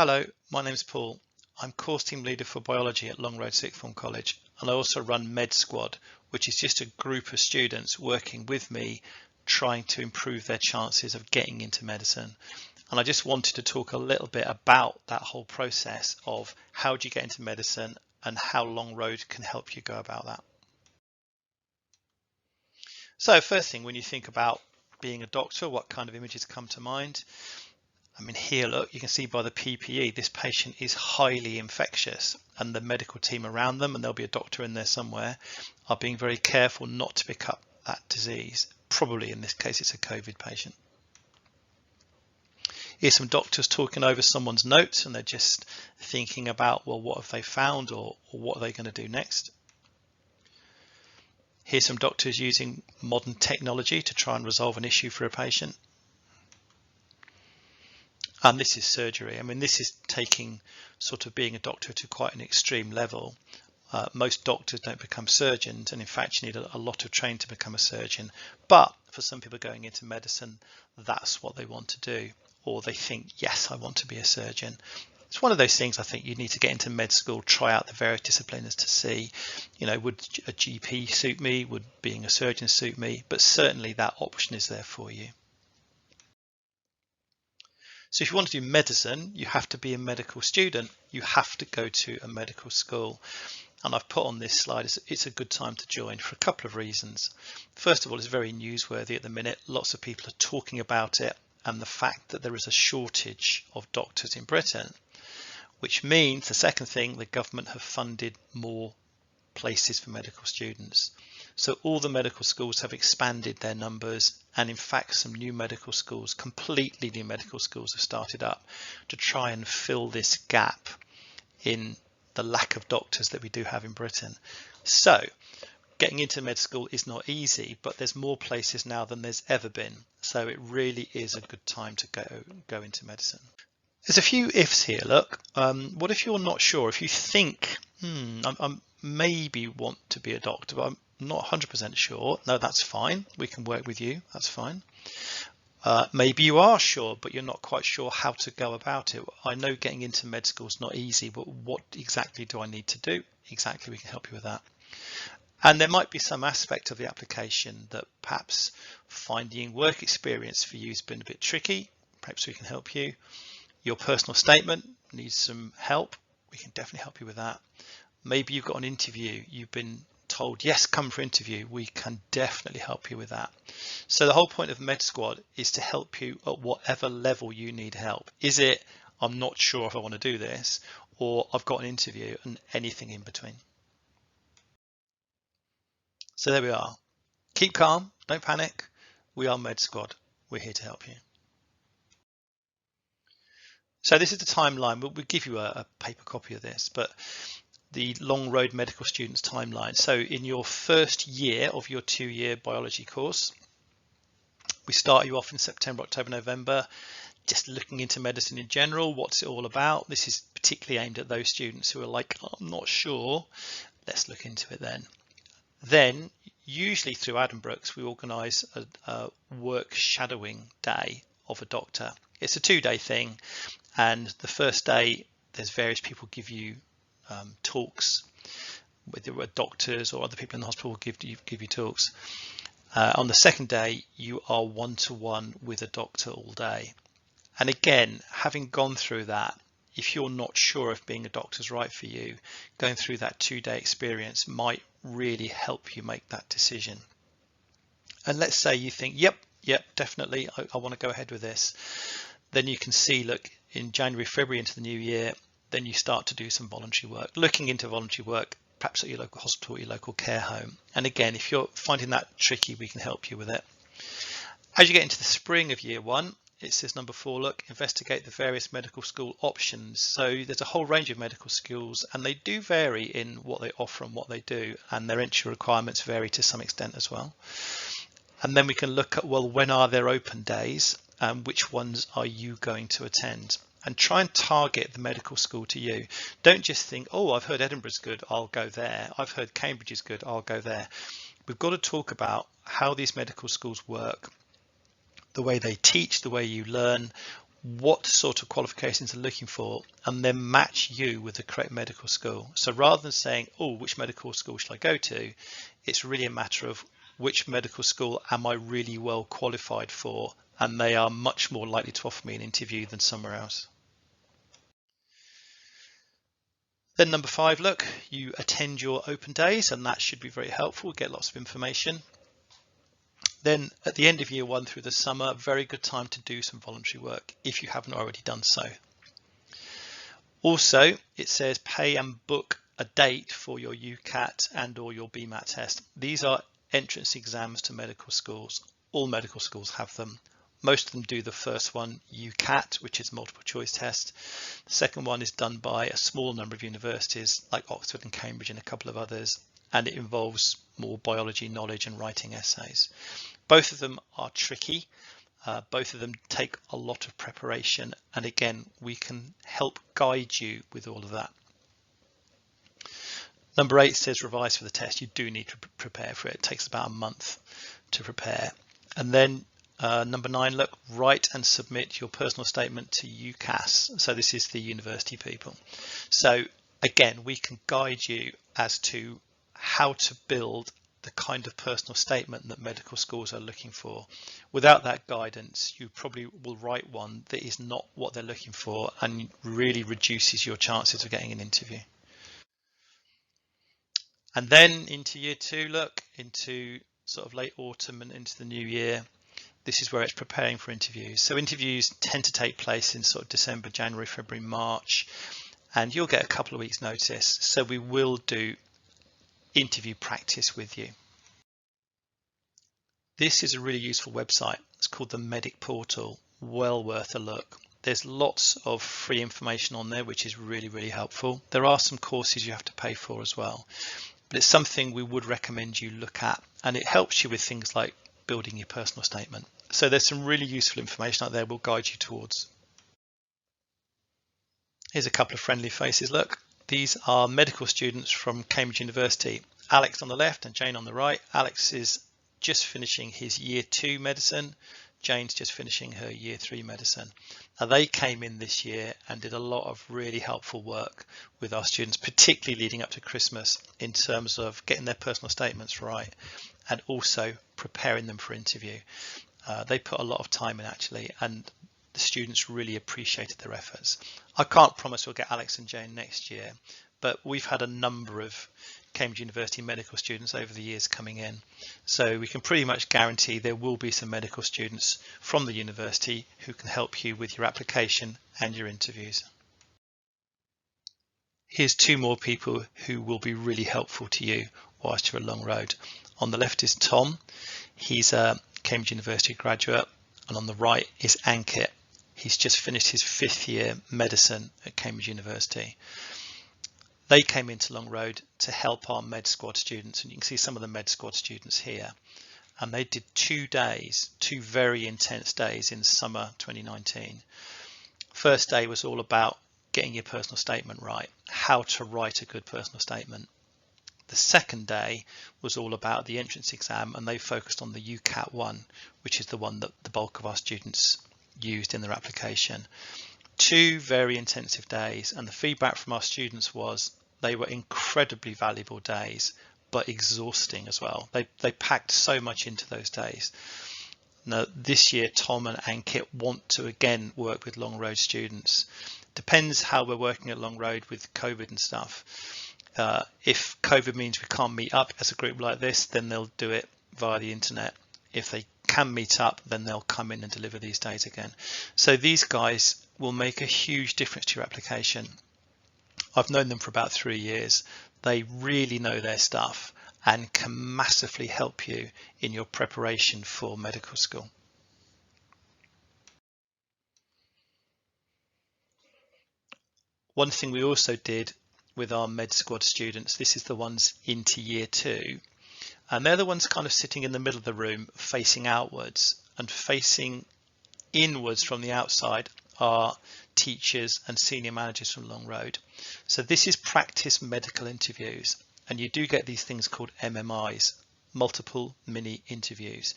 Hello, my name's Paul. I'm course team leader for biology at Long Road Sixth Form College, and I also run Med Squad, which is just a group of students working with me trying to improve their chances of getting into medicine. And I just wanted to talk a little bit about that whole process of how do you get into medicine and how Long Road can help you go about that. So first thing, when you think about being a doctor, what kind of images come to mind? I mean, here, look, you can see by the PPE, this patient is highly infectious, and the medical team around them, and there'll be a doctor in there somewhere, are being very careful not to pick up that disease. Probably in this case, it's a COVID patient. Here's some doctors talking over someone's notes, and they're just thinking about, well, what have they found, or what are they going to do next? Here's some doctors using modern technology to try and resolve an issue for a patient. And this is surgery. I mean, this is taking sort of being a doctor to quite an extreme level. Most doctors don't become surgeons, and in fact you need a lot of training to become a surgeon. But for some people going into medicine, that's what they want to do, or they think, yes, I want to be a surgeon. It's one of those things I think you need to get into med school, try out the various disciplines to see, would a GP suit me? Would being a surgeon suit me? But certainly that option is there for you. So if you want to do medicine, you have to be a medical student. You have to go to a medical school. And I've put on this slide, it's a good time to join for a couple of reasons. First of all, it's very newsworthy at the minute. Lots of people are talking about it and the fact that there is a shortage of doctors in Britain, which means the second thing, the government have funded more places for medical students. So all the medical schools have expanded their numbers, and in fact some new medical schools, completely new medical schools, have started up to try and fill this gap in the lack of doctors that we do have in Britain. So getting into med school is not easy, but there's more places now than there's ever been. So it really is a good time to go into medicine. There's a few ifs here. Look, what if you're not sure? If you think, I maybe want to be a doctor, but I'm not 100% sure. No, that's fine. We can work with you. That's fine. Maybe you are sure, but you're not quite sure how to go about it. I know getting into med school is not easy, but what exactly do I need to do? Exactly, we can help you with that. And there might be some aspect of the application that perhaps finding work experience for you has been a bit tricky. Perhaps we can help you. Your personal statement needs some help. We can definitely help you with that. Maybe you've got an interview. You've been told, yes, come for interview. We can definitely help you with that. So the whole point of Med Squad is to help you at whatever level you need help. Is it, I'm not sure if I want to do this, or I've got an interview, and anything in between. So there we are. Keep calm, don't panic. We are Med Squad. We're here to help you. So this is the timeline. We'll give you a paper copy of this, but the Long Road Medical Students timeline. So in your first year of your 2-year biology course, we start you off in September, October, November, just looking into medicine in general. What's it all about? This is particularly aimed at those students who are like, oh, I'm not sure. Let's look into it then. Then, usually through Addenbrooke's, we organise a work shadowing day of a doctor. It's a 2-day thing, and the first day, there's various people give you talks, whether doctors or other people in the hospital will give you talks. On the second day, you are one-to-one with a doctor all day. And again, having gone through that, if you're not sure if being a doctor is right for you, going through that 2-day experience might really help you make that decision. And let's say you think, yep, definitely, I want to go ahead with this. Then you can see, look, in January, February into the new year, then you start to do some voluntary work, looking into voluntary work, perhaps at your local hospital, your local care home. And again, if you're finding that tricky, we can help you with it. As you get into the spring of year 1, it says number 4, look, investigate the various medical school options. So there's a whole range of medical schools, and they do vary in what they offer and what they do, and their entry requirements vary to some extent as well. And then we can look at, well, when are their open days, and which ones are you going to attend? And try and target the medical school to you. Don't just think, oh, I've heard Edinburgh's good, I'll go there. I've heard Cambridge is good, I'll go there. We've got to talk about how these medical schools work, the way they teach, the way you learn, what sort of qualifications they're looking for, and then match you with the correct medical school. So rather than saying, oh, which medical school should I go to, it's really a matter of which medical school am I really well qualified for, and they are much more likely to offer me an interview than somewhere else. Then number 5, look, you attend your open days, and that should be very helpful, get lots of information. Then at the end of year 1 through the summer, very good time to do some voluntary work if you haven't already done so. Also, it says pay and book a date for your UCAT and or your BMAT test. These are entrance exams to medical schools. All medical schools have them. Most of them do the first one, UCAT, which is multiple choice test. The second one is done by a small number of universities like Oxford and Cambridge and a couple of others, and it involves more biology knowledge and writing essays. Both of them are tricky. Both of them take a lot of preparation, and again, we can help guide you with all of that. Number 8 says revise for the test. You do need to prepare for it. It takes about a month to prepare. And then number 9, look, write and submit your personal statement to UCAS. So this is the university people. So again, we can guide you as to how to build the kind of personal statement that medical schools are looking for. Without that guidance, you probably will write one that is not what they're looking for and really reduces your chances of getting an interview. And then into year 2, look, into sort of late autumn and into the new year, this is where it's preparing for interviews. So interviews tend to take place in sort of December, January, February, March, and you'll get a couple of weeks notice. So we will do interview practice with you. This is a really useful website. It's called the Medic Portal. Well worth a look. There's lots of free information on there, which is really, really helpful. There are some courses you have to pay for as well, but it's something we would recommend you look at, and it helps you with things like building your personal statement. So there's some really useful information out there we'll guide you towards. Here's a couple of friendly faces. Look, these are medical students from Cambridge University. Alex on the left and Jane on the right. Alex is just finishing his year 2 medicine. Jane's just finishing her year 3 medicine. Now they came in this year and did a lot of really helpful work with our students, particularly leading up to Christmas, in terms of getting their personal statements right and also preparing them for interview. They put a lot of time in actually, and the students really appreciated their efforts. I can't promise we'll get Alex and Jane next year, but we've had a number of Cambridge University medical students over the years coming in, so we can pretty much guarantee there will be some medical students from the university who can help you with your application and your interviews. Here's 2 more people who will be really helpful to you whilst you're at Long Road. On the left is Tom. He's a Cambridge University graduate, and on the right is Ankit. He's just finished his 5th year medicine at Cambridge University. They came into Long Road to help our Med Squad students, and you can see some of the Med Squad students here. And they did 2 days, 2 very intense days in summer 2019. First day was all about getting your personal statement right, how to write a good personal statement. The second day was all about the entrance exam, and they focused on the UCAT 1, which is the one that the bulk of our students used in their application. 2 very intensive days, and the feedback from our students was they were incredibly valuable days, but exhausting as well. They packed so much into those days. Now this year Tom and Ankit want to again work with Long Road students. Depends how we're working at Long Road with COVID and stuff. If COVID means we can't meet up as a group like this, then they'll do it via the internet. If they can meet up, then they'll come in and deliver these days again. So these guys will make a huge difference to your application. I've known them for about 3 years. They really know their stuff and can massively help you in your preparation for medical school. One thing we also did with our Med Squad students, this is the ones into year 2, and they're the ones kind of sitting in the middle of the room facing outwards, and facing inwards from the outside are teachers and senior managers from Long Road. So this is practice medical interviews, and you do get these things called MMIs, multiple mini interviews,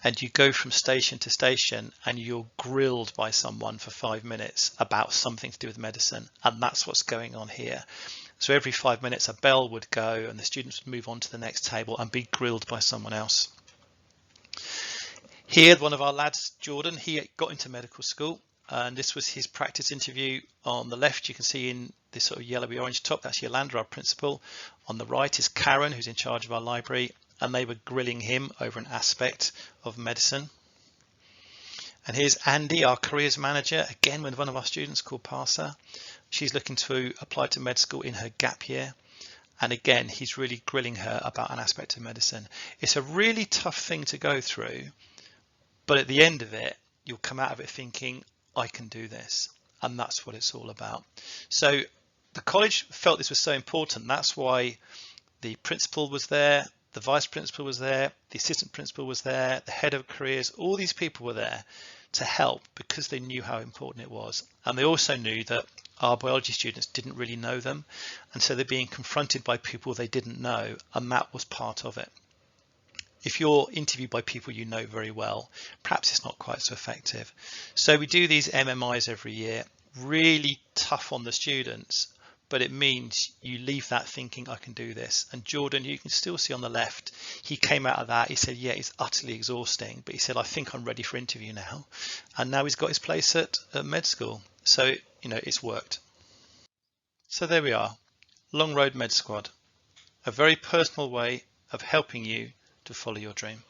and you go from station to station and you're grilled by someone for 5 minutes about something to do with medicine, and that's what's going on here. So every 5 minutes a bell would go and the students would move on to the next table and be grilled by someone else. Here, one of our lads, Jordan, he got into medical school, and this was his practice interview. On the left, you can see in this sort of yellowy orange top, that's Yolanda, our principal. On the right is Karen, who's in charge of our library, and they were grilling him over an aspect of medicine. And here's Andy, our careers manager, again with one of our students called Parsa. She's looking to apply to med school in her gap year. And again, he's really grilling her about an aspect of medicine. It's a really tough thing to go through, but at the end of it, you'll come out of it thinking, I can do this. And that's what it's all about. So the college felt this was so important. That's why the principal was there, the vice principal was there, the assistant principal was there, the head of careers, all these people were there to help because they knew how important it was. And they also knew that our biology students didn't really know them. And so they're being confronted by people they didn't know. And that was part of it. If you're interviewed by people you know very well, perhaps it's not quite so effective. So we do these MMIs every year, really tough on the students, but it means you leave that thinking, I can do this. And Jordan, you can still see on the left, he came out of that, he said, yeah, it's utterly exhausting, but he said, I think I'm ready for interview now. And now he's got his place at med school. So, you know, it's worked. So there we are, Long Road Med Squad, a very personal way of helping you to follow your dream.